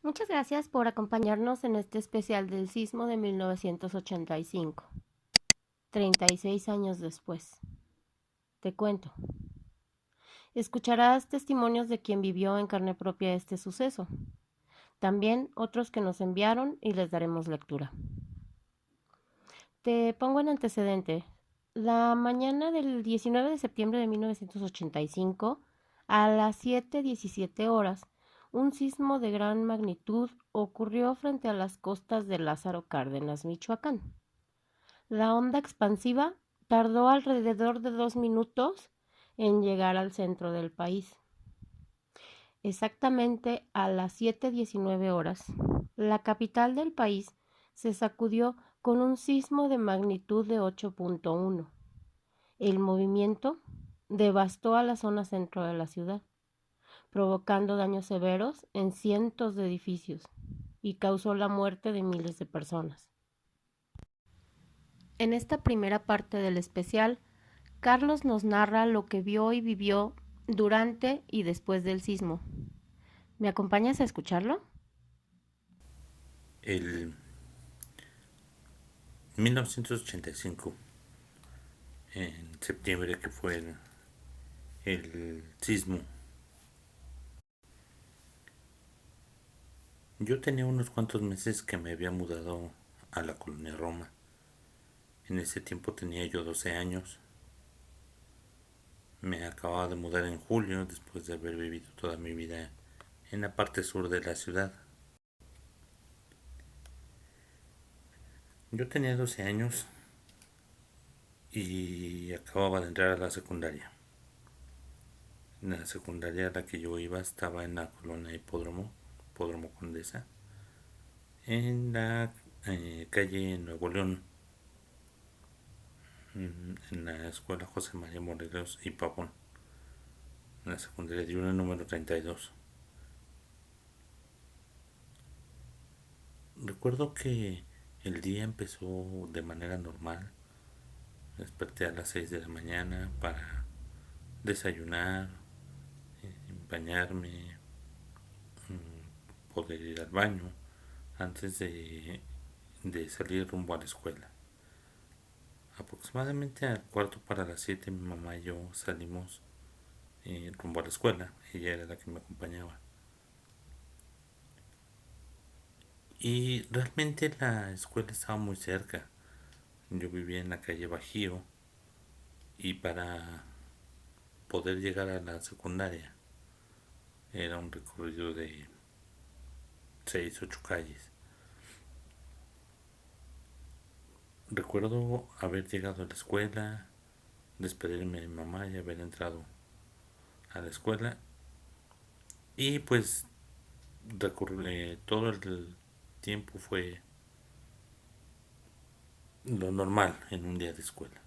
Muchas gracias por acompañarnos en este especial del sismo de 1985, 36 años después. Te cuento. Escucharás testimonios de quien vivió en carne propia este suceso. También otros que nos enviaron y les daremos lectura. Te pongo en antecedente. La mañana del 19 de septiembre de 1985, a las 7:17 horas, un sismo de gran magnitud ocurrió frente a las costas de Lázaro Cárdenas, Michoacán. La onda expansiva tardó alrededor de 2 minutos en llegar al centro del país. Exactamente a las 7:19 horas, la capital del país se sacudió con un sismo de magnitud de 8.1. El movimiento devastó a la zona centro de la ciudad, provocando daños severos en cientos de edificios y causó la muerte de miles de personas. En esta primera parte del especial, Carlos nos narra lo que vio y vivió durante y después del sismo. ¿Me acompañas a escucharlo? El 1985, en septiembre, que fue el sismo, yo tenía unos cuantos meses que me había mudado a la colonia Roma. En ese tiempo tenía yo 12 años. Me acababa de mudar en julio después de haber vivido toda mi vida en la parte sur de la ciudad. Yo tenía 12 años y acababa de entrar a la secundaria. La secundaria a la que yo iba estaba en la colonia Hipódromo Condesa, en la calle Nuevo León, en la escuela José María Morelos y Pavón, en la secundaria de una número 32. Recuerdo que el día empezó de manera normal. Me desperté a las 6 de la mañana para desayunar, bañarme, poder ir al baño antes de salir rumbo a la escuela. Aproximadamente al cuarto para las 7 mi mamá y yo salimos rumbo a la escuela. Ella era la que me acompañaba. Y realmente la escuela estaba muy cerca. Yo vivía en la calle Bajío y para poder llegar a la secundaria era un recorrido de 6 8 calles. Recuerdo haber llegado a la escuela, despedirme de mi mamá y haber entrado a la escuela y pues todo el tiempo fue lo normal en un día de escuela.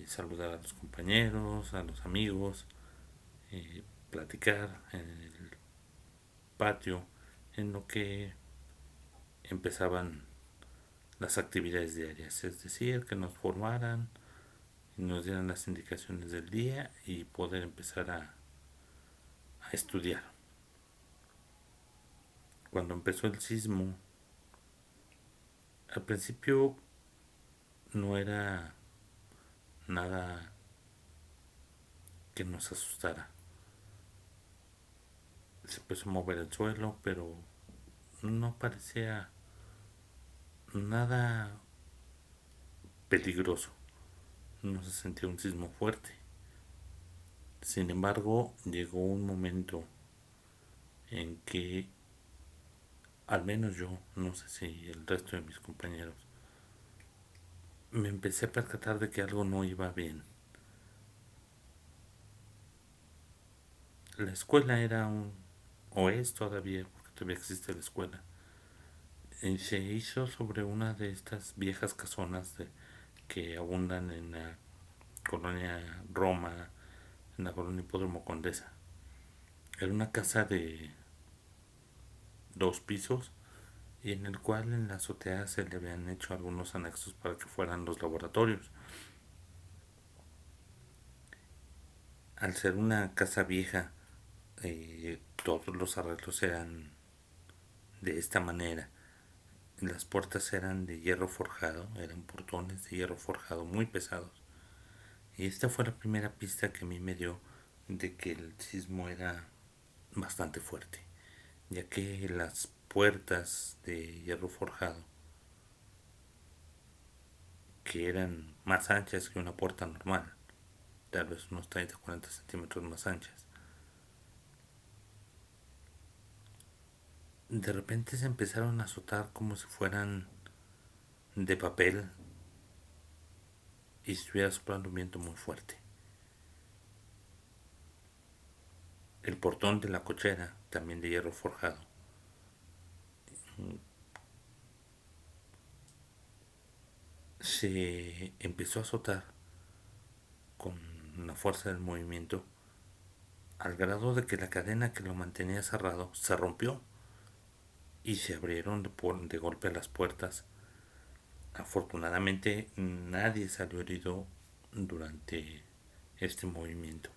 Saludar a los compañeros, a los amigos, platicar en el patio en lo que empezaban las actividades diarias, es decir, que nos formaran y nos dieran las indicaciones del día y poder empezar a estudiar. Cuando empezó el sismo, al principio no era nada que nos asustara. Se empezó a mover el suelo, pero no parecía nada peligroso. No se sentía un sismo fuerte. Sin embargo, llegó un momento en que, al menos yo, no sé si el resto de mis compañeros, me empecé a percatar de que algo no iba bien. La escuela era o es todavía, porque todavía existe la escuela, se hizo sobre una de estas viejas casonas que abundan en la colonia Roma, en la colonia Hipódromo Condesa. Era una casa de 2 pisos y en el cual en la azotea se le habían hecho algunos anexos para que fueran los laboratorios. Al ser una casa vieja, todos los arreglos eran de esta manera. Las puertas eran de hierro forjado, eran portones de hierro forjado muy pesados. Y esta fue la primera pista que a mí me dio de que el sismo era bastante fuerte, ya que las puertas de hierro forjado, que eran más anchas que una puerta normal, tal vez unos 30 o 40 centímetros más anchas, de repente se empezaron a azotar como si fueran de papel y estuviera soplando un viento muy fuerte. El portón de la cochera, también de hierro forjado, se empezó a azotar con la fuerza del movimiento al grado de que la cadena que lo mantenía cerrado se rompió y se abrieron de golpe las puertas. Afortunadamente nadie salió herido durante este movimiento.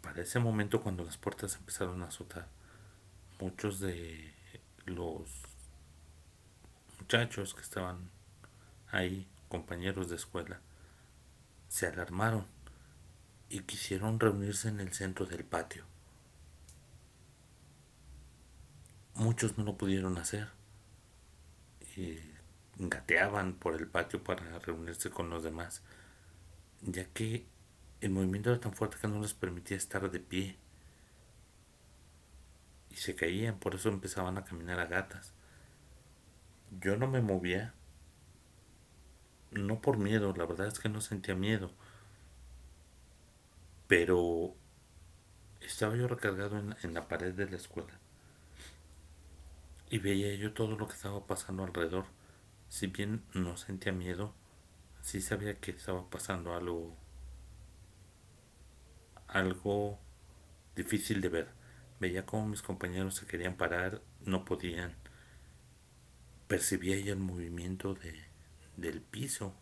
Para ese momento, cuando las puertas empezaron a azotar, muchos de los muchachos que estaban ahí, compañeros de escuela, se alarmaron y quisieron reunirse en el centro del patio. Muchos no lo pudieron hacer y gateaban por el patio para reunirse con los demás, ya que el movimiento era tan fuerte que no les permitía estar de pie y se caían, por eso empezaban a caminar a gatas. Yo no me movía, no por miedo, la verdad es que no sentía miedo, pero estaba yo recargado en la pared de la escuela y veía yo todo lo que estaba pasando alrededor. Si bien no sentía miedo, sí sabía que estaba pasando algo difícil de ver. Veía cómo mis compañeros se querían parar, no podían. Percibía ya el movimiento del piso.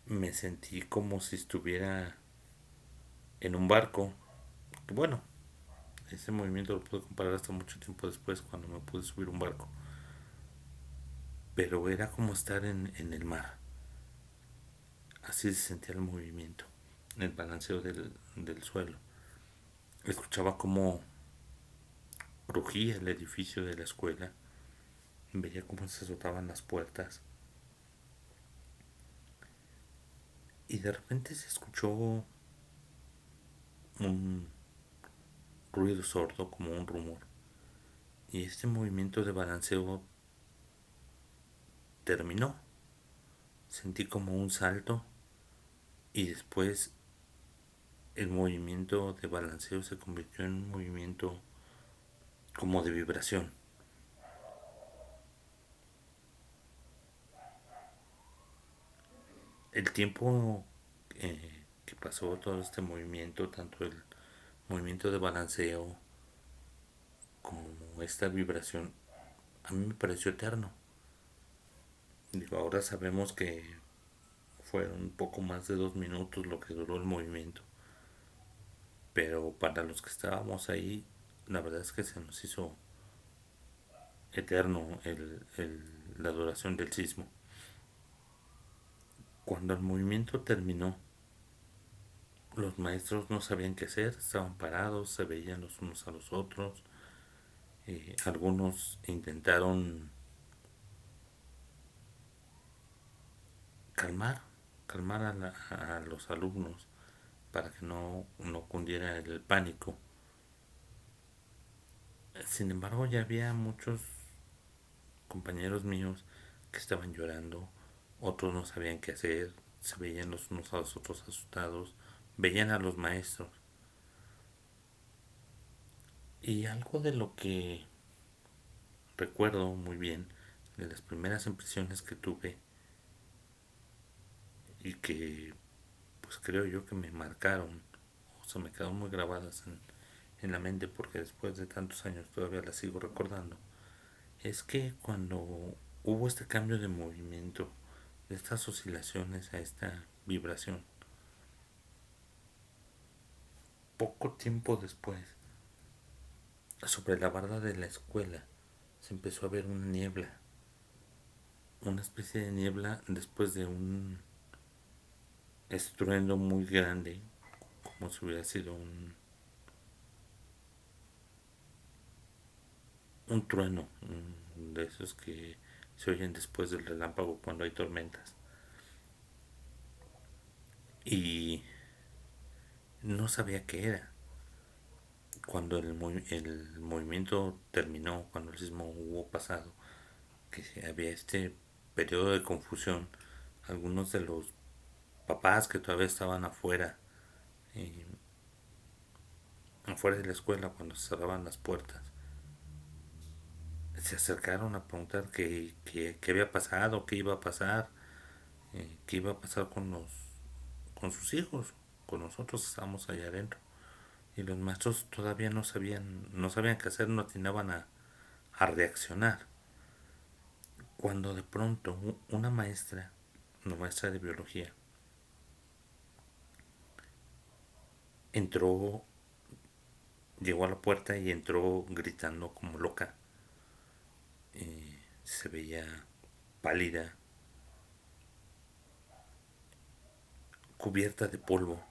Me sentí como si estuviera en un barco. Bueno, ese movimiento lo pude comparar hasta mucho tiempo después cuando me pude subir un barco. Pero era como estar en el mar. Así se sentía el movimiento, el balanceo del suelo. Escuchaba cómo rugía el edificio de la escuela. Veía cómo se azotaban las puertas. Y de repente se escuchó un ruido sordo, como un rumor. Y este movimiento de balanceo terminó. Sentí como un salto y después el movimiento de balanceo se convirtió en un movimiento como de vibración. El tiempo que pasó todo este movimiento, tanto el movimiento de balanceo como esta vibración, a mí me pareció eterno. Digo, ahora sabemos que fueron un poco más de 2 minutos lo que duró el movimiento, pero para los que estábamos ahí, la verdad es que se nos hizo eterno la duración del sismo. Cuando el movimiento terminó, los maestros no sabían qué hacer, estaban parados, se veían los unos a los otros. Algunos intentaron calmar, calmar a los alumnos para que no cundiera el pánico. Sin embargo, ya había muchos compañeros míos que estaban llorando, otros no sabían qué hacer, se veían los unos a los otros asustados, veían a los maestros. Y algo de lo que recuerdo muy bien, de las primeras impresiones que tuve y que pues creo yo que me marcaron o se me quedaron muy grabadas en la mente porque después de tantos años todavía las sigo recordando, es que cuando hubo este cambio de movimiento, de estas oscilaciones a esta vibración, poco tiempo después sobre la barda de la escuela se empezó a ver una niebla, una especie de niebla después de un estruendo muy grande, como si hubiera sido un trueno, de esos que se oyen después del relámpago cuando hay tormentas. Y no sabía qué era. Cuando el movimiento terminó, cuando el sismo hubo pasado, que había este periodo de confusión, algunos de los papás que todavía estaban afuera, eh, afuera de la escuela cuando se cerraban las puertas, se acercaron a preguntar qué había pasado, qué iba a pasar, qué iba a pasar con sus hijos, con nosotros que estábamos allá adentro. Y los maestros todavía no sabían qué hacer, no atinaban a reaccionar. Cuando de pronto una maestra de biología, entró, llegó a la puerta y entró gritando como loca. Se veía pálida, cubierta de polvo,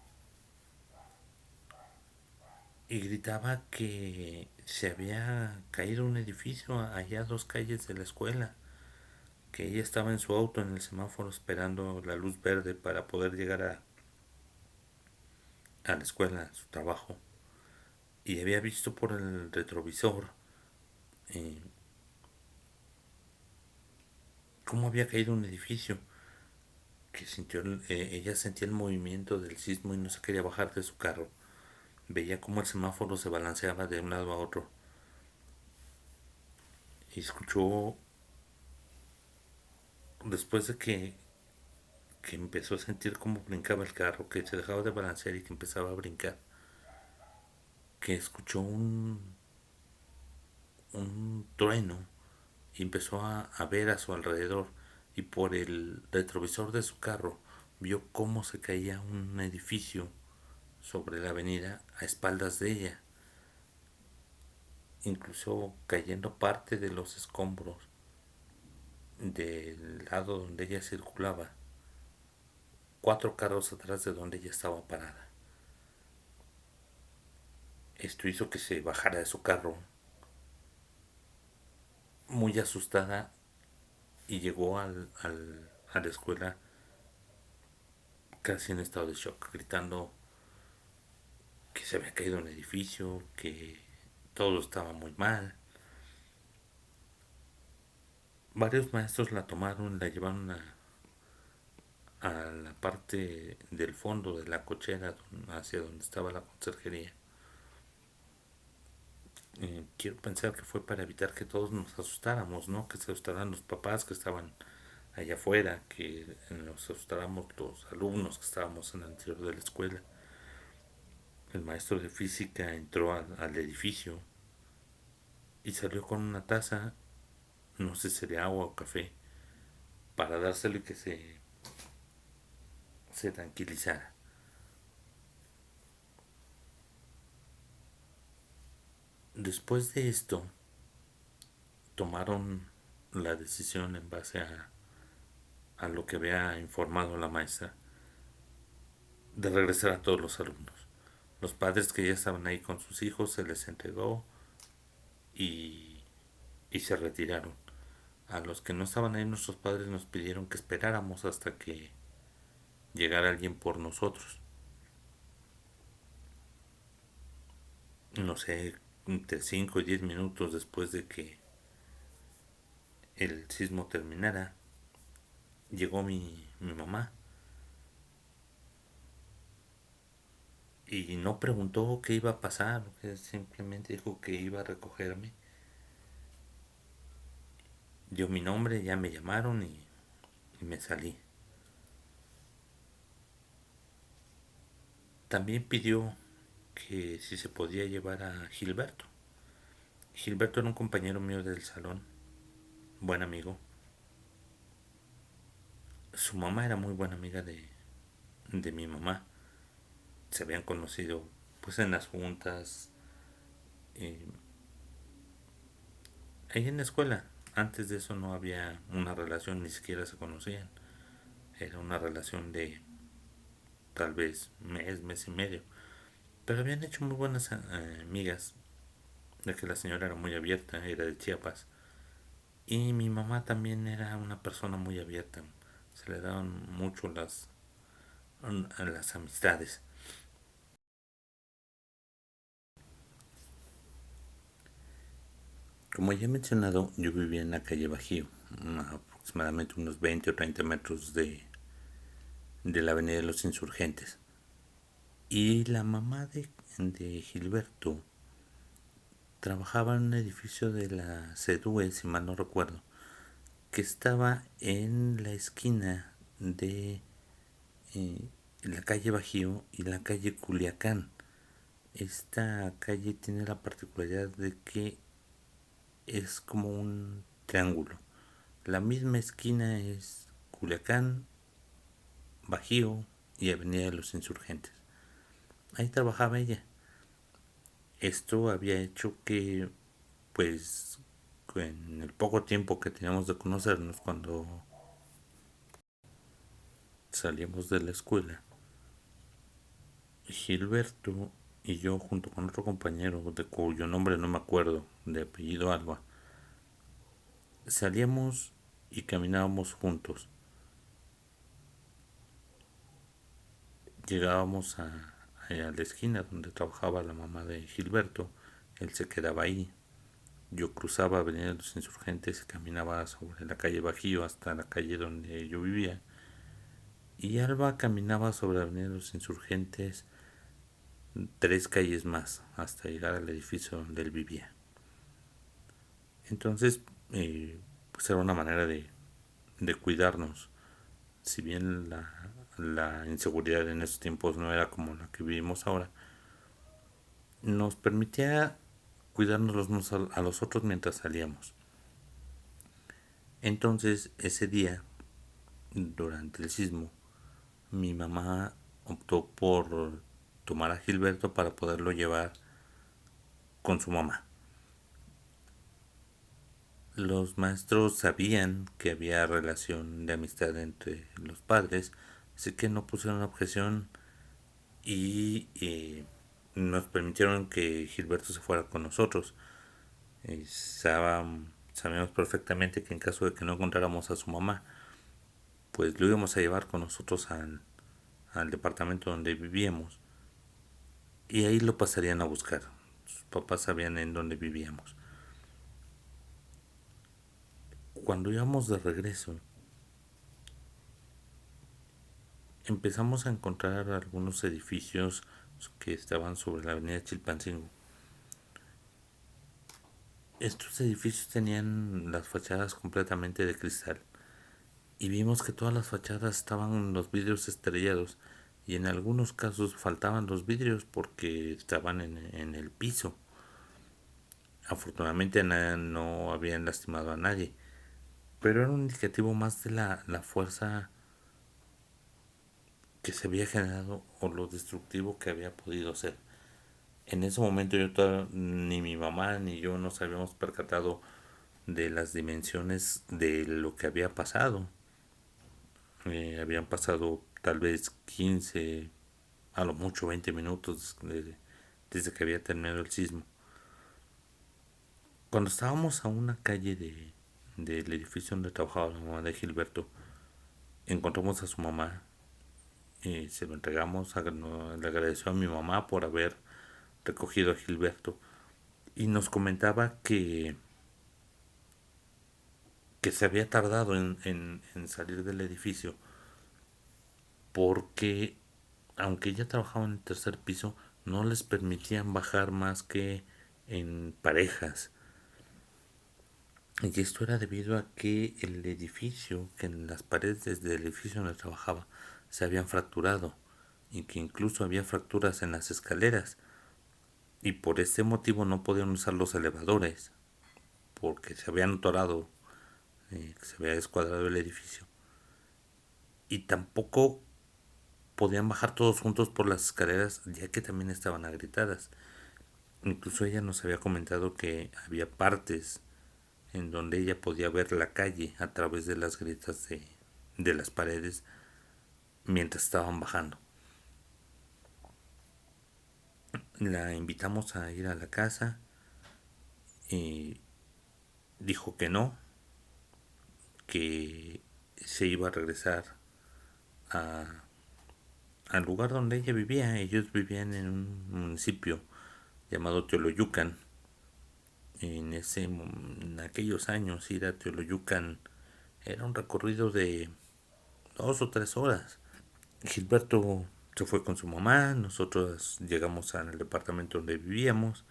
y gritaba que se había caído un edificio allá a 2 calles de la escuela, que ella estaba en su auto en el semáforo esperando la luz verde para poder llegar a la escuela, a su trabajo, y había visto por el retrovisor eh, cómo había caído un edificio, que ella sentía el movimiento del sismo y no se quería bajar de su carro. Veía cómo el semáforo se balanceaba de un lado a otro y escuchó, después de que empezó a sentir cómo brincaba el carro, que se dejaba de balancear y que empezaba a brincar, que escuchó un trueno y empezó a ver a su alrededor, y por el retrovisor de su carro vio cómo se caía un edificio sobre la avenida a espaldas de ella, incluso cayendo parte de los escombros del lado donde ella circulaba, 4 carros atrás de donde ella estaba parada. Esto hizo que se bajara de su carro muy asustada y llegó a la escuela casi en estado de shock, gritando que se había caído un edificio, que todo estaba muy mal. Varios maestros la tomaron, la llevaron a la parte del fondo de la cochera hacia donde estaba la conserjería. Quiero pensar que fue para evitar que todos nos asustáramos, ¿no? Que se asustaran los papás que estaban allá afuera, que nos asustáramos los alumnos que estábamos en el interior de la escuela. El maestro de física entró al edificio y salió con una taza, no sé si de agua o café, para dárselo y que se tranquilizara. Después de esto, tomaron la decisión en base a lo que había informado la maestra, de regresar a todos los alumnos. Los padres que ya estaban ahí con sus hijos se les entregó y, y se retiraron. A los que no estaban ahí, nuestros padres nos pidieron que esperáramos hasta que llegara alguien por nosotros. No sé, entre 5 y 10 minutos después de que el sismo terminara, llegó mi mamá y no preguntó qué iba a pasar, simplemente dijo que iba a recogerme. Dio mi nombre, ya me llamaron y me salí. También pidió que si se podía llevar a Gilberto. Gilberto era un compañero mío del salón, buen amigo. Su mamá era muy buena amiga de mi mamá. Se habían conocido pues en las juntas. ahí en la escuela. Antes de eso no había una relación, ni siquiera se conocían. Era una relación de tal vez mes, mes y medio. Pero habían hecho muy buenas amigas, ya que la señora era muy abierta, era de Chiapas. Y mi mamá también era una persona muy abierta. Se le daban mucho las amistades. Como ya he mencionado, yo vivía en la calle Bajío, aproximadamente unos 20 o 30 metros de la Avenida de los Insurgentes. Y la mamá de Gilberto trabajaba en un edificio de la CEDUE, si mal no recuerdo, que estaba en la esquina de eh, la calle Bajío y la calle Culiacán. Esta calle tiene la particularidad de que es como un triángulo. La misma esquina es Culiacán, Bajío y Avenida de los Insurgentes. Ahí trabajaba ella. Esto había hecho que, pues, en el poco tiempo que teníamos de conocernos, cuando salíamos de la escuela, Gilberto y yo, junto con otro compañero de cuyo nombre no me acuerdo, de apellido Alba, salíamos y caminábamos juntos. Llegábamos a la esquina donde trabajaba la mamá de Gilberto. Él se quedaba ahí. Yo cruzaba Avenida de los Insurgentes y caminaba sobre la calle Bajío hasta la calle donde yo vivía. Y Alba caminaba sobre Avenida de los Insurgentes 3 calles más hasta llegar al edificio donde él vivía. Entonces, pues era una manera de cuidarnos. Si bien la inseguridad en esos tiempos no era como la que vivimos ahora, nos permitía cuidarnos los unos a los otros mientras salíamos. Entonces, ese día, durante el sismo, mi mamá optó por tomar a Gilberto para poderlo llevar con su mamá. Los maestros sabían que había relación de amistad entre los padres, así que no pusieron objeción y nos permitieron que Gilberto se fuera con nosotros. Sabíamos perfectamente que en caso de que no encontráramos a su mamá, pues lo íbamos a llevar con nosotros al departamento donde vivíamos y ahí lo pasarían a buscar. Sus papás sabían en dónde vivíamos. Cuando íbamos de regreso, empezamos a encontrar algunos edificios que estaban sobre la avenida Chilpancingo. Estos edificios tenían las fachadas completamente de cristal y vimos que todas las fachadas estaban los vidrios estrellados y en algunos casos faltaban los vidrios porque estaban en el piso. Afortunadamente no habían lastimado a nadie, pero era un indicativo más de la fuerza que se había generado o lo destructivo que había podido ser. En ese momento ni mi mamá ni yo nos habíamos percatado de las dimensiones de lo que había pasado. Habían pasado tal vez 15, a lo mucho 20 minutos desde que había terminado el sismo. Cuando estábamos a una calle del edificio donde trabajaba la mamá de Gilberto, encontramos a su mamá y se lo entregamos. Le agradeció a mi mamá por haber recogido a Gilberto y nos comentaba que se había tardado en salir del edificio porque aunque ella trabajaba en el tercer piso, no les permitían bajar más que en parejas. Y esto era debido a que el edificio, que en las paredes del edificio donde trabajaba, se habían fracturado y que incluso había fracturas en las escaleras. Y por este motivo no podían usar los elevadores, porque se habían atorado, se había descuadrado el edificio. Y tampoco podían bajar todos juntos por las escaleras, ya que también estaban agrietadas. Incluso ella nos había comentado que había partes en donde ella podía ver la calle a través de las grietas de las paredes mientras estaban bajando. La invitamos a ir a la casa y dijo que no, que se iba a regresar a, al lugar donde ella vivía. Ellos vivían en un municipio llamado Teoloyucan. En aquellos años ir a Teoloyucan era un recorrido de 2 o 3 horas. Gilberto se fue con su mamá, nosotros llegamos al departamento donde vivíamos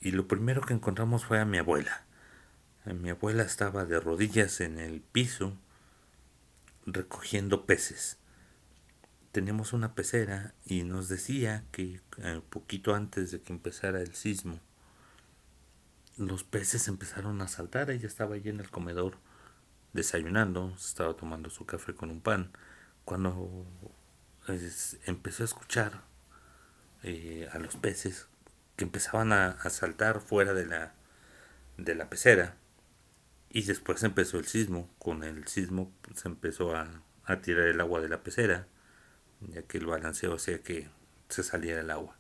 y lo primero que encontramos fue a mi abuela. Mi abuela estaba de rodillas en el piso recogiendo peces. Teníamos una pecera y nos decía que poquito antes de que empezara el sismo, los peces empezaron a saltar. Ella estaba allí en el comedor desayunando, estaba tomando su café con un pan, cuando empezó a escuchar a los peces que empezaban a saltar fuera de la pecera. Y después empezó el sismo. Con el sismo se empezó a tirar el agua de la pecera, ya que el balanceo hacía que se saliera el agua.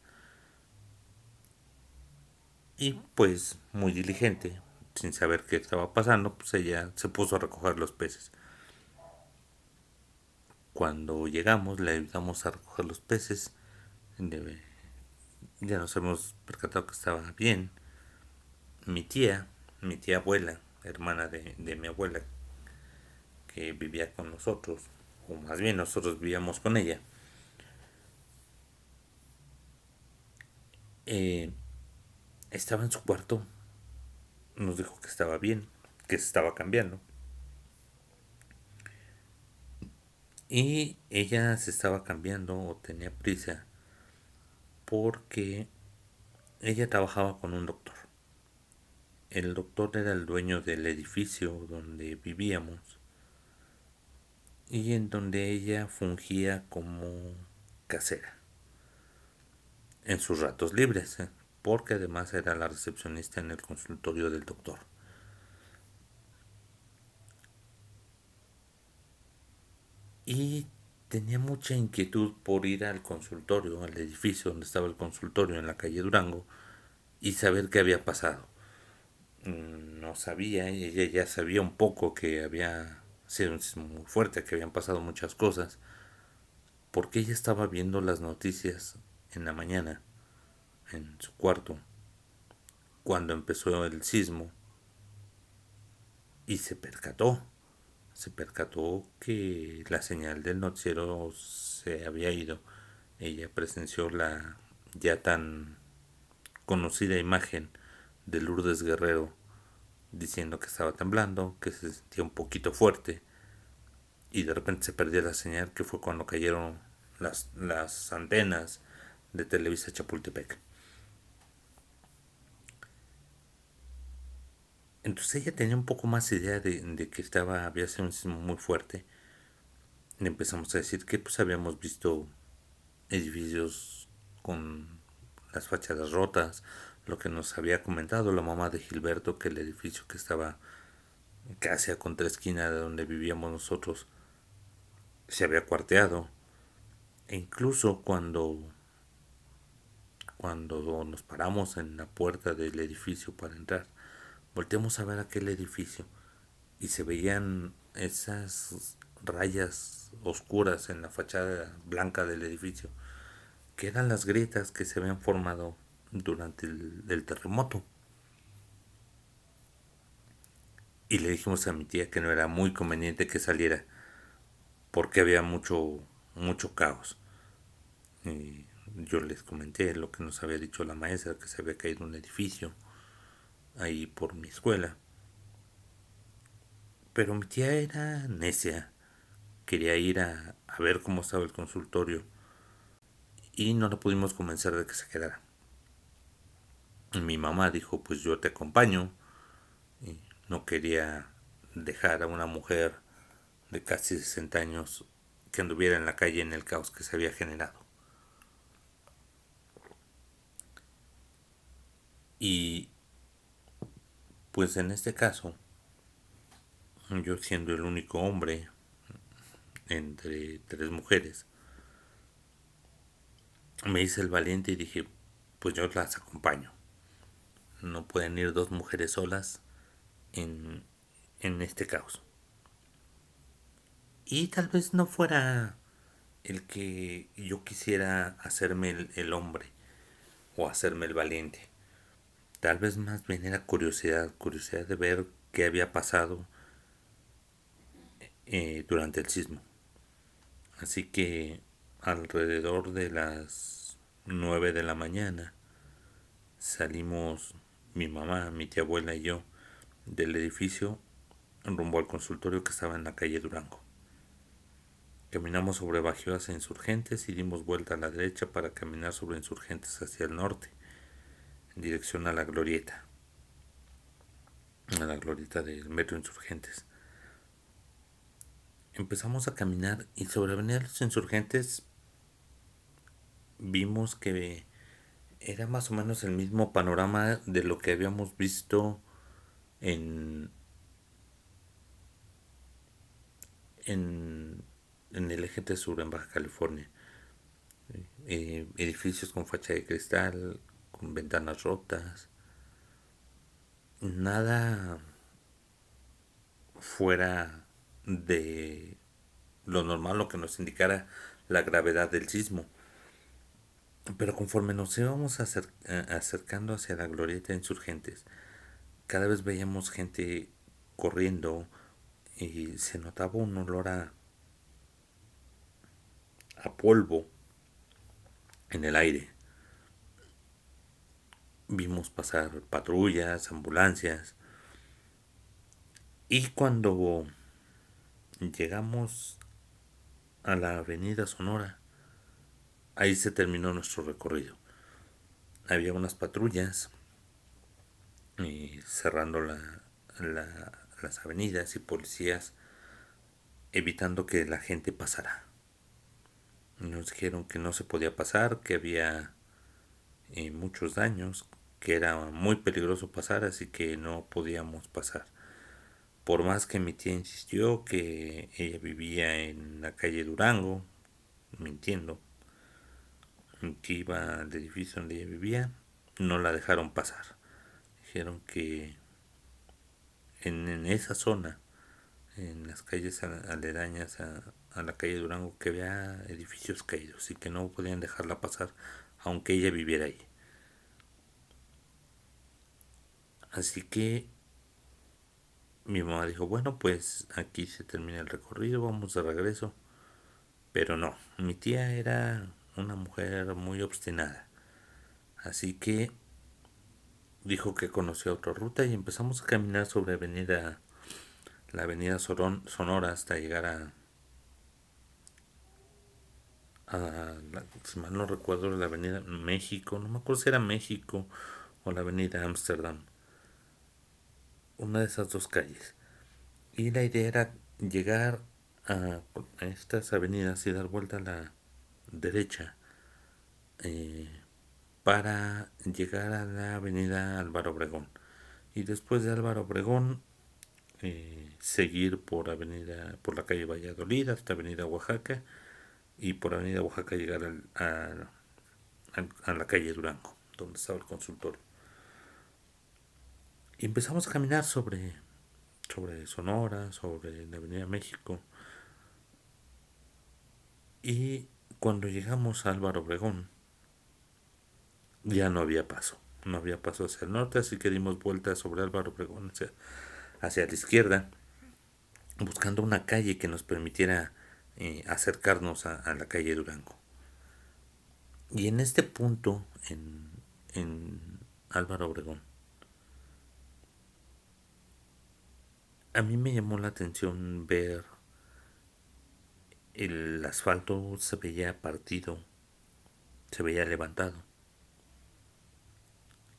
Y pues muy diligente, sin saber qué estaba pasando, pues ella se puso a recoger los peces. Cuando llegamos le ayudamos a recoger los peces. Ya nos hemos percatado que estaba bien. Mi tía, mi tía abuela, hermana de mi abuela, que vivía con nosotros, o más bien nosotros vivíamos con ella, eh, estaba en su cuarto. Nos dijo que estaba bien, que se estaba cambiando. Y ella se estaba cambiando o tenía prisa porque ella trabajaba con un doctor. El doctor era el dueño del edificio donde vivíamos y en donde ella fungía como casera en sus ratos libres, porque además era la recepcionista en el consultorio del doctor. Y tenía mucha inquietud por ir al consultorio, al edificio donde estaba el consultorio en la calle Durango, y saber qué había pasado. No sabía, ella ya sabía un poco que había sido un sismo muy fuerte, que habían pasado muchas cosas, porque ella estaba viendo las noticias en la mañana, en su cuarto, cuando empezó el sismo, y se percató que la señal del noticiero se había ido. Ella presenció la ya tan conocida imagen de Lourdes Guerrero diciendo que estaba temblando, que se sentía un poquito fuerte y de repente se perdió la señal, que fue cuando cayeron las antenas de Televisa Chapultepec. Entonces ella tenía un poco más idea de que había sido un sismo muy fuerte. Le empezamos a decir que pues habíamos visto edificios con las fachadas rotas, lo que nos había comentado la mamá de Gilberto, que el edificio que estaba casi a contraesquina de donde vivíamos nosotros se había cuarteado. E incluso cuando nos paramos en la puerta del edificio para entrar, volteamos a ver aquel edificio y se veían esas rayas oscuras en la fachada blanca del edificio, que eran las grietas que se habían formado durante el terremoto. Y le dijimos a mi tía que no era muy conveniente que saliera porque había mucho caos. Y yo les comenté lo que nos había dicho la maestra, que se había caído un edificio ahí por mi escuela. Pero mi tía era necia, quería ir a ver cómo estaba el consultorio y no la pudimos convencer de que se quedara. Mi mamá dijo, pues yo te acompaño, y no quería dejar a una mujer de casi 60 años que anduviera en la calle en el caos que se había generado. Y pues en este caso yo siendo el único hombre entre tres mujeres, me hice el valiente y dije, pues yo las acompaño. No pueden ir dos mujeres solas en, en este caos. Y tal vez no fuera el que yo quisiera hacerme el hombre o hacerme el valiente. Tal vez más bien era curiosidad, curiosidad de ver qué había pasado durante el sismo. Así que alrededor de las 9 de la mañana salimos mi mamá, mi tía abuela y yo del edificio rumbo al consultorio que estaba en la calle Durango. Caminamos sobre Bajío hacia Insurgentes y dimos vuelta a la derecha para caminar sobre Insurgentes hacia el norte, en dirección a la glorieta del metro Insurgentes. Empezamos a caminar y sobre Avenida Los Insurgentes vimos que era más o menos el mismo panorama de lo que habíamos visto en, en el eje sur en Baja California. Edificios con facha de cristal, con ventanas rotas, nada fuera de lo normal, lo que nos indicara la gravedad del sismo. Pero conforme nos íbamos acercando hacia la glorieta de Insurgentes, cada vez veíamos gente corriendo y se notaba un olor a polvo en el aire. Vimos pasar patrullas, ambulancias, y cuando llegamos a la avenida Sonora, ahí se terminó nuestro recorrido. Había unas patrullas cerrando las avenidas y policías evitando que la gente pasara. Nos dijeron que no se podía pasar, que había muchos daños, que era muy peligroso pasar, así que no podíamos pasar. Por más que mi tía insistió que ella vivía en la calle Durango, mintiendo, que iba al edificio donde ella vivía, no la dejaron pasar. Dijeron que en esa zona, en las calles aledañas a la calle Durango, que había edificios caídos y que no podían dejarla pasar aunque ella viviera ahí. Así que mi mamá dijo, bueno, pues aquí se termina el recorrido, vamos de regreso. Pero no, mi tía era una mujer muy obstinada. Así que dijo que conocía otra ruta y empezamos a caminar sobre la avenida Sonora hasta llegar si mal no recuerdo, la avenida México, no me acuerdo si era México o la avenida Ámsterdam, una de esas dos calles. Y la idea era llegar a estas avenidas y dar vuelta a la derecha eh, para llegar a la avenida Álvaro Obregón. Y después de Álvaro Obregón, seguir por la calle Valladolid hasta avenida Oaxaca y por avenida Oaxaca llegar a la calle Durango, donde estaba el consultorio. Y empezamos a caminar sobre Sonora, sobre la avenida México. Y cuando llegamos a Álvaro Obregón, ya no había paso. No había paso hacia el norte, así que dimos vuelta sobre Álvaro Obregón hacia la izquierda, buscando una calle que nos permitiera acercarnos a la calle Durango. Y en este punto, en Álvaro Obregón, a mí me llamó la atención ver el asfalto se veía partido, se veía levantado.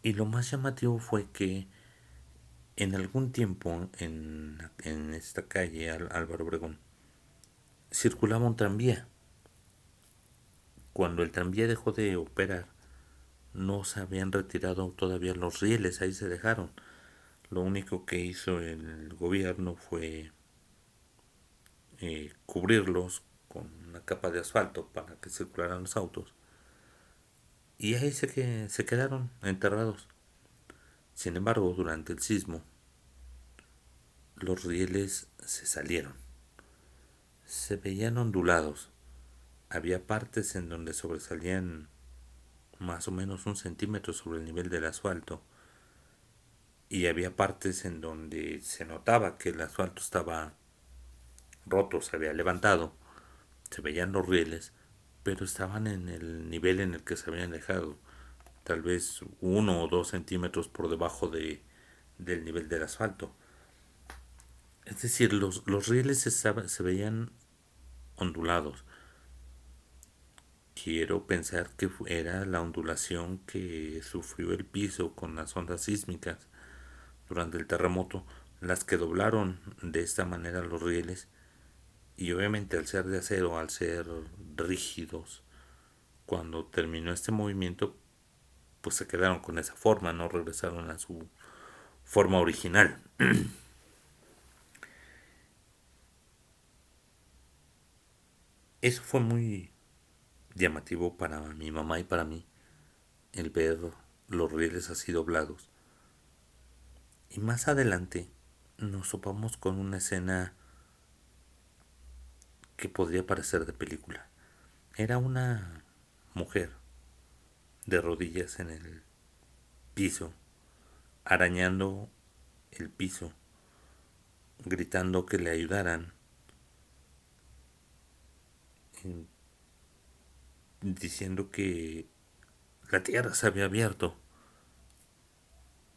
Y lo más llamativo fue que en algún tiempo en esta calle Álvaro Obregón circulaba un tranvía. Cuando el tranvía dejó de operar, no se habían retirado todavía los rieles, ahí se dejaron. Lo único que hizo el gobierno fue cubrirlos con una capa de asfalto para que circularan los autos. Y ahí se quedaron enterrados. Sin embargo, durante el sismo, los rieles se salieron. Se veían ondulados. Había partes en donde sobresalían más o menos 1 centímetro sobre el nivel del asfalto. Y había partes en donde se notaba que el asfalto estaba roto, se había levantado. Se veían los rieles, pero estaban en el nivel en el que se habían dejado. Tal vez 1 o 2 centímetros por debajo del nivel del asfalto. Es decir, los rieles se veían ondulados. Quiero pensar que era la ondulación que sufrió el piso con las ondas sísmicas durante el terremoto las que doblaron de esta manera los rieles, y obviamente al ser de acero, al ser rígidos, cuando terminó este movimiento pues se quedaron con esa forma, no regresaron a su forma original. Eso fue muy llamativo para mi mamá y para mí, el ver los rieles así doblados. Y más adelante nos topamos con una escena que podría parecer de película. Era una mujer de rodillas en el piso, arañando el piso, gritando que le ayudaran, diciendo que la tierra se había abierto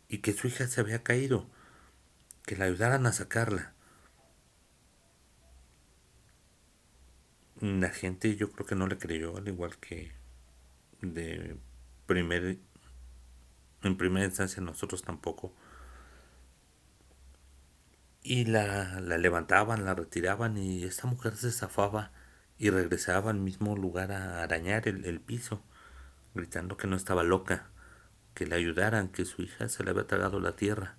y que su hija se había caído, que la ayudaran a sacarla. La gente yo creo que no le creyó, al igual que de primer, en primera instancia nosotros tampoco. Y la levantaban, la retiraban y esta mujer se zafaba y regresaba al mismo lugar a arañar el piso, gritando que no estaba loca, que le ayudaran, que su hija se le había tragado la tierra.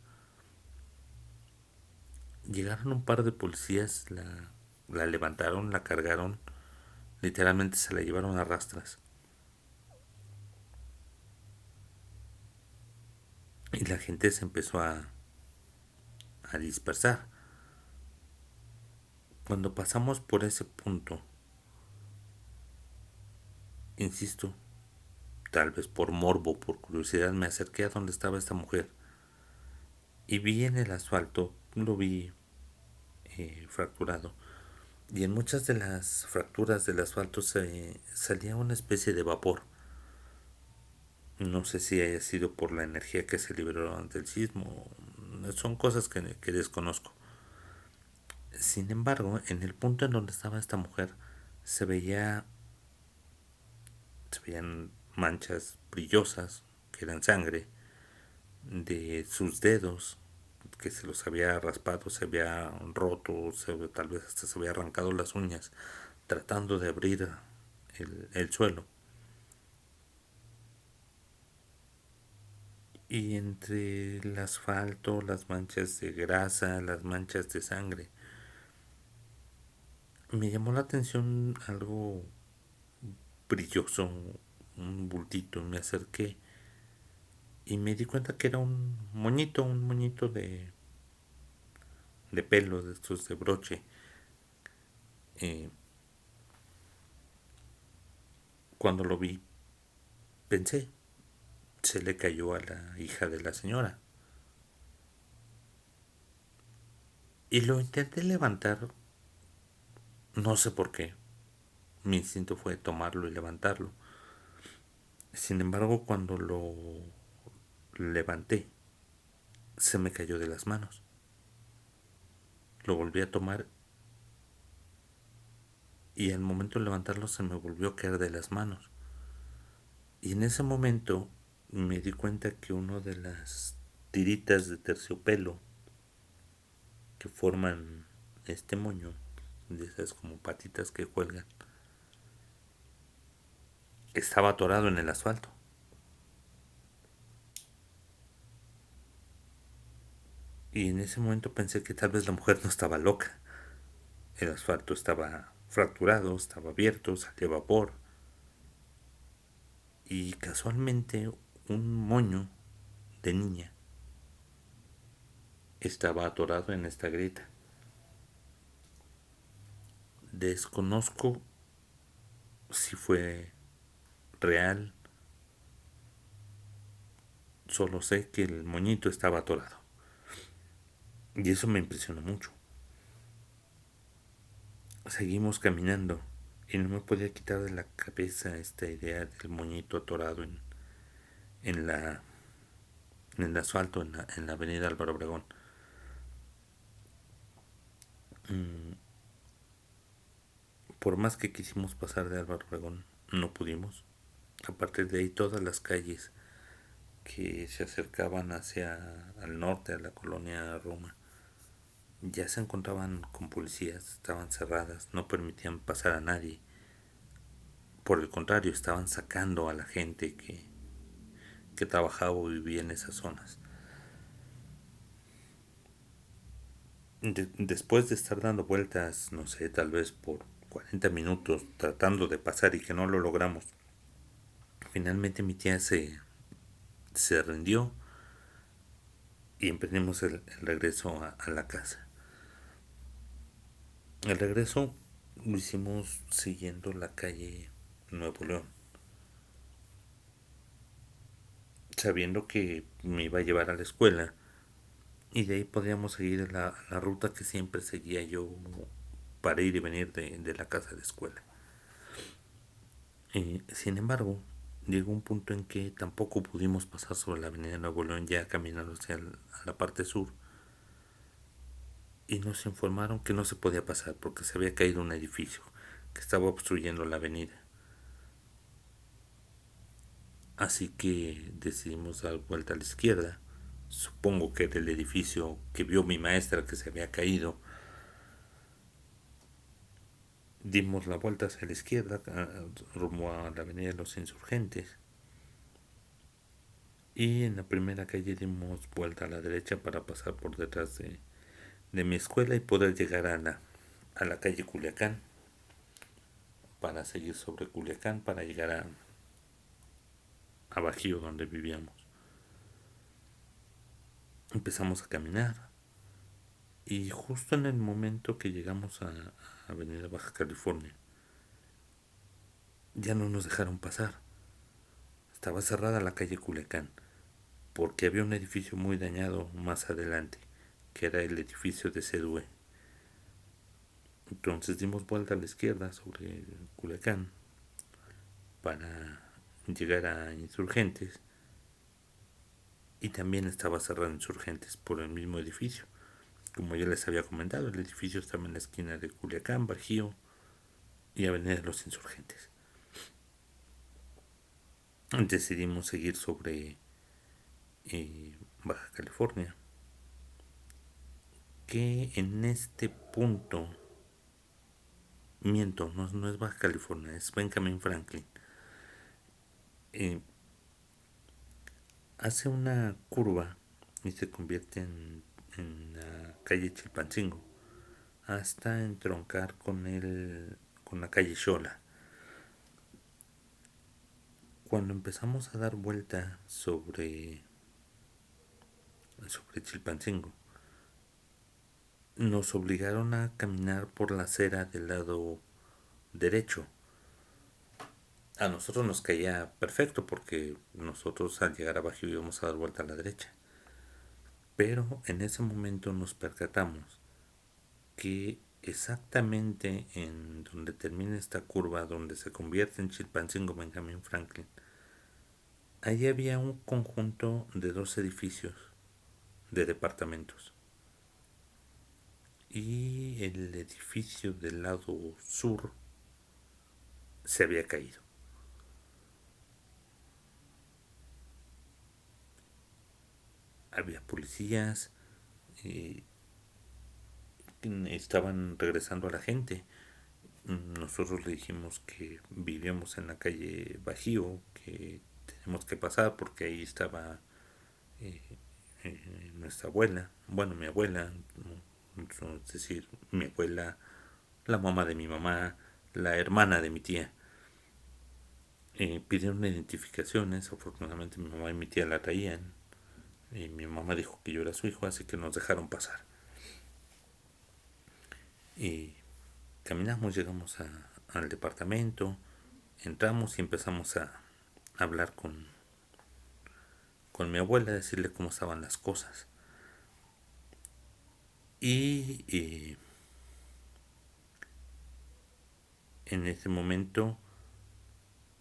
Llegaron un par de policías, la levantaron, la cargaron, literalmente se la llevaron a rastras. Y la gente se empezó a dispersar. Cuando pasamos por ese punto, insisto, tal vez por morbo, por curiosidad, me acerqué a donde estaba esta mujer y vi en el asfalto, lo vi fracturado. Y en muchas de las fracturas del asfalto salía una especie de vapor. No sé si haya sido por la energía que se liberó ante el sismo. Son cosas que desconozco. Sin embargo, en el punto en donde estaba esta mujer, se veía, se veían manchas brillosas, que eran sangre, de sus dedos, que se los había raspado, se había roto, tal vez hasta se había arrancado las uñas, tratando de abrir el suelo. Y entre el asfalto, las manchas de grasa, las manchas de sangre, me llamó la atención algo brilloso, un bultito. Me acerqué y me di cuenta que era un moñito de pelo, de estos de broche. Eh, Cuando lo vi, pensé, se le cayó a la hija de la señora. Y lo intenté levantar, no sé por qué. Mi instinto fue tomarlo y levantarlo. Sin embargo, cuando lo levanté, se me cayó de las manos. Lo volví a tomar y al momento de levantarlo se me volvió a caer de las manos. Y en ese momento me di cuenta que una de las tiritas de terciopelo que forman este moño, de esas como patitas que cuelgan, estaba atorado en el asfalto. Y en ese momento pensé que tal vez la mujer no estaba loca, El asfalto estaba fracturado, estaba abierto, salía vapor. Y casualmente un moño de niña estaba atorado en esta grieta. Desconozco si fue real, solo sé que el moñito estaba atorado. Y eso me impresionó mucho. Seguimos caminando y no me podía quitar de la cabeza esta idea del moñito atorado en, la, en el asfalto en la avenida Álvaro Obregón. Por más que quisimos pasar de Álvaro Obregón, no pudimos. A partir de ahí todas las calles que se acercaban hacia al norte, a la colonia Roma, ya se encontraban con policías, estaban cerradas, no permitían pasar a nadie. Por el contrario, estaban sacando a la gente que trabajaba o vivía en esas zonas. Después de estar dando vueltas, no sé, tal vez por 40 minutos tratando de pasar y que no lo logramos, finalmente mi tía se rindió y emprendimos el regreso a la casa. El regreso lo hicimos siguiendo la calle Nuevo León, sabiendo que me iba a llevar a la escuela y de ahí podíamos seguir la ruta que siempre seguía yo para ir y venir de la casa de escuela. Sin embargo, llegó un punto en que tampoco pudimos pasar sobre la avenida Nuevo León ya caminando hacia a la parte sur y nos informaron que no se podía pasar porque se había caído un edificio que estaba obstruyendo la avenida. Así que decidimos dar vuelta a la izquierda. Supongo que era el edificio que vio mi maestra que se había caído. Dimos la vuelta hacia la izquierda, rumbo a la avenida de los Insurgentes. Y en la primera calle dimos vuelta a la derecha para pasar por detrás de mi escuela y poder llegar a la calle Culiacán. Para seguir sobre Culiacán, para llegar a Bajío, donde vivíamos. Empezamos a caminar. Y justo en el momento que llegamos a Avenida Baja California, ya no nos dejaron pasar. Estaba cerrada la calle Culiacán, porque había un edificio muy dañado más adelante, que era el edificio de CDUE. Entonces dimos vuelta a la izquierda sobre Culiacán para llegar a Insurgentes y también estaba cerrado Insurgentes por el mismo edificio. Como ya les había comentado, el edificio estaba en la esquina de Culiacán, Bajío y Avenida de los Insurgentes. Decidimos seguir sobre Baja California, que en este punto, miento, no es Baja California, es Benjamin Franklin. Hace una curva y se convierte en la calle Chilpancingo hasta entroncar con la calle Xola. Cuando empezamos a dar vuelta sobre Chilpancingo, nos obligaron a caminar por la acera del lado derecho. A nosotros nos caía perfecto porque nosotros al llegar a Bajío íbamos a dar vuelta a la derecha. Pero en ese momento nos percatamos que exactamente en donde termina esta curva, donde se convierte en Chilpancingo Benjamin Franklin, ahí había un conjunto de dos edificios de departamentos. Y el edificio del lado sur se había caído. Había policías, estaban regresando a la gente. Nosotros le dijimos que vivíamos en la calle Bajío, que tenemos que pasar porque ahí estaba eh, nuestra abuela, bueno, mi abuela, es decir, mi abuela la mamá de mi mamá, la hermana de mi tía. Pidieron identificaciones, afortunadamente mi mamá y mi tía la traían. Y mi mamá dijo que yo era su hijo, así que nos dejaron pasar. Y caminamos, llegamos al departamento, entramos y empezamos a hablar con mi abuela, a decirle cómo estaban las cosas. Y en ese momento,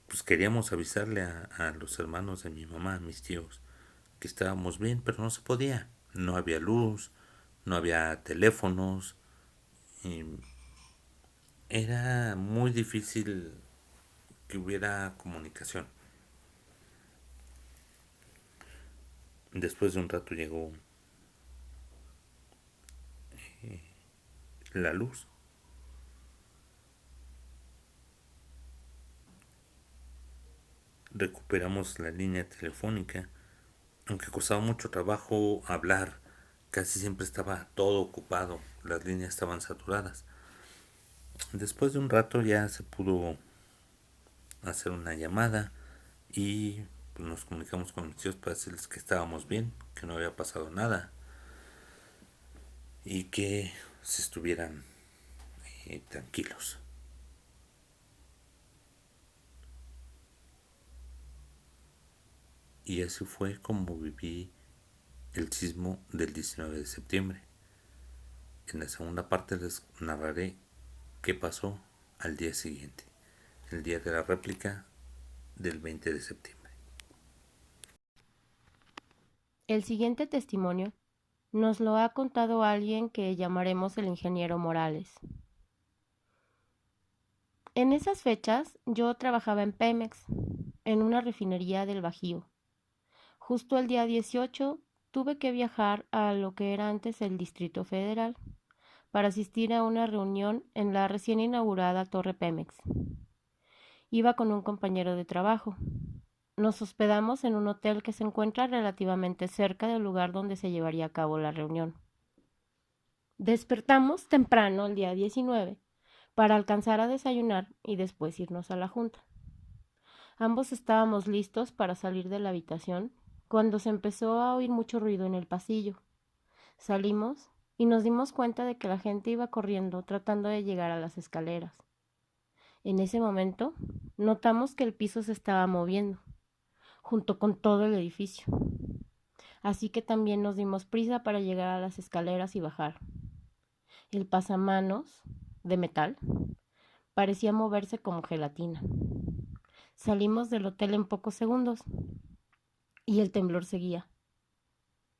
pues queríamos avisarle a los hermanos de mi mamá, a mis tíos, que estábamos bien, pero no se podía. No había luz, no había teléfonos, y era muy difícil que hubiera comunicación. Después de un rato llegó la luz. Recuperamos la línea telefónica, aunque costaba mucho trabajo hablar, casi siempre estaba todo ocupado, las líneas estaban saturadas. Después de un rato ya se pudo hacer una llamada y pues, nos comunicamos con mis tíos para decirles que estábamos bien, que no había pasado nada y que se estuvieran tranquilos. Y así fue como viví el sismo del 19 de septiembre. En la segunda parte les narraré qué pasó al día siguiente, el día de la réplica del 20 de septiembre. El siguiente testimonio nos lo ha contado alguien que llamaremos el ingeniero Morales. En esas fechas yo trabajaba en Pemex, en una refinería del Bajío. Justo el día 18 tuve que viajar a lo que era antes el Distrito Federal para asistir a una reunión en la recién inaugurada Torre Pemex. Iba con un compañero de trabajo. Nos hospedamos en un hotel que se encuentra relativamente cerca del lugar donde se llevaría a cabo la reunión. Despertamos temprano el día 19 para alcanzar a desayunar y después irnos a la junta. Ambos estábamos listos para salir de la habitación cuando se empezó a oír mucho ruido en el pasillo. Salimos y nos dimos cuenta de que la gente iba corriendo tratando de llegar a las escaleras. En ese momento notamos que el piso se estaba moviendo, junto con todo el edificio. Así que también nos dimos prisa para llegar a las escaleras y bajar. El pasamanos, de metal, parecía moverse como gelatina. Salimos del hotel en pocos segundos y el temblor seguía.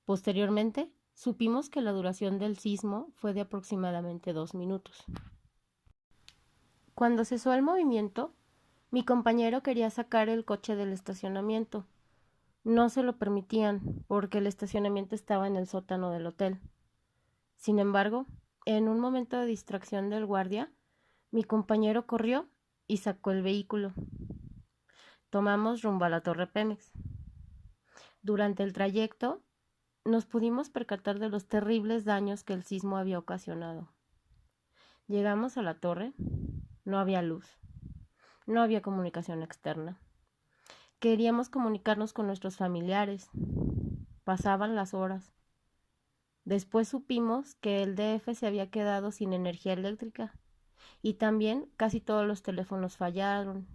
Posteriormente, supimos que la duración del sismo fue de aproximadamente 2 minutos. Cuando cesó el movimiento, mi compañero quería sacar el coche del estacionamiento. No se lo permitían porque el estacionamiento estaba en el sótano del hotel. Sin embargo, en un momento de distracción del guardia, mi compañero corrió y sacó el vehículo. Tomamos rumbo a la Torre Pemex. Durante el trayecto, nos pudimos percatar de los terribles daños que el sismo había ocasionado. Llegamos a la torre, no había luz, no había comunicación externa. Queríamos comunicarnos con nuestros familiares. Pasaban las horas. Después supimos que el DF se había quedado sin energía eléctrica y también casi todos los teléfonos fallaron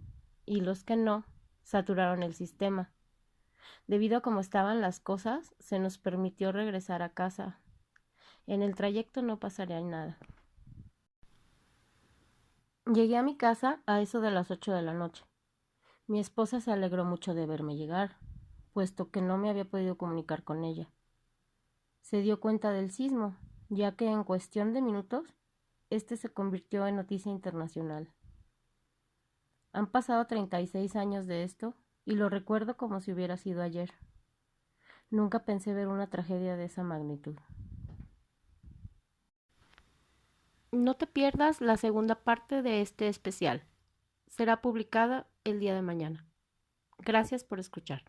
y los que no saturaron el sistema. Debido a cómo estaban las cosas, se nos permitió regresar a casa. En el trayecto no pasaría nada. Llegué a mi casa a eso de las 8 de la noche. Mi esposa se alegró mucho de verme llegar, puesto que no me había podido comunicar con ella. Se dio cuenta del sismo, ya que en cuestión de minutos, este se convirtió en noticia internacional. Han pasado 36 años de esto y lo recuerdo como si hubiera sido ayer. Nunca pensé ver una tragedia de esa magnitud. No te pierdas la segunda parte de este especial. Será publicada el día de mañana. Gracias por escuchar.